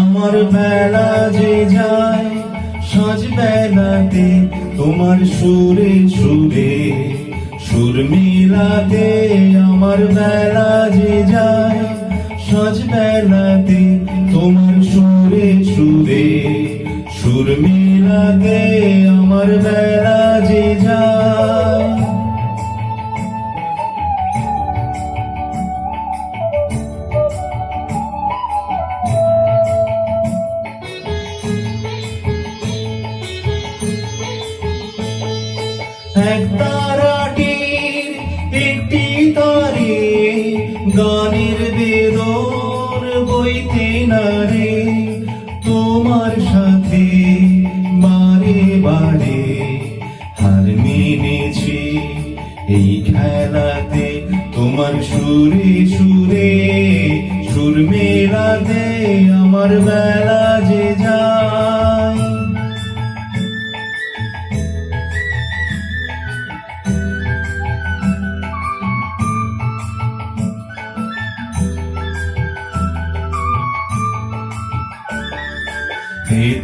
আমার বেলা যে যায় সাজ বেলাতে তোমার সুরে সুরে সুর মিলাতে। আমার বেলা যে যায় সাজ বেলাতে তোমার সুরে সুরে সুর মিলাতে। আমার বেলা যে যায় এক তারাটির একটি তারে গানের বেদন বইতে নারে। তোমার সাথে বারে বারে হার মেনেছি এই খেলাতে। তোমার সুরে সুরে সুর মেলাতে আমার বেলা যে যায়।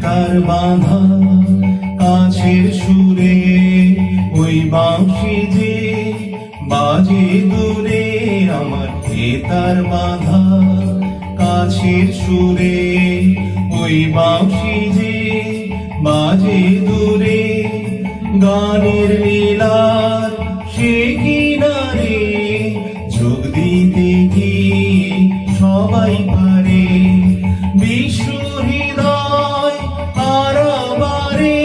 তার বাঁধা কাছের সুরে ওই বাঁশি যে বাজে দূরে। আমার তার বাঁধা কাছের সুরে ওই বাঁশি যে বাজে দূরে। গানের লীলার সে কিনারে যোগ দিতে কি সবাই পারে। বিশ্ব হৃদয় আরাবারে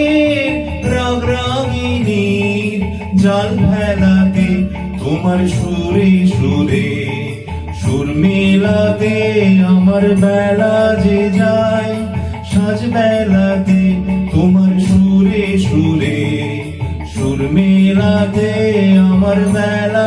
রাগ রাগিনীর জাল ফেলাতে তোমার সুরে সুরে সুর মেলাতে। আমার বেলা যে যায় সাজ বেলাতে তোমার সুরে সুরে সুর মেলাতে। আমার বেলা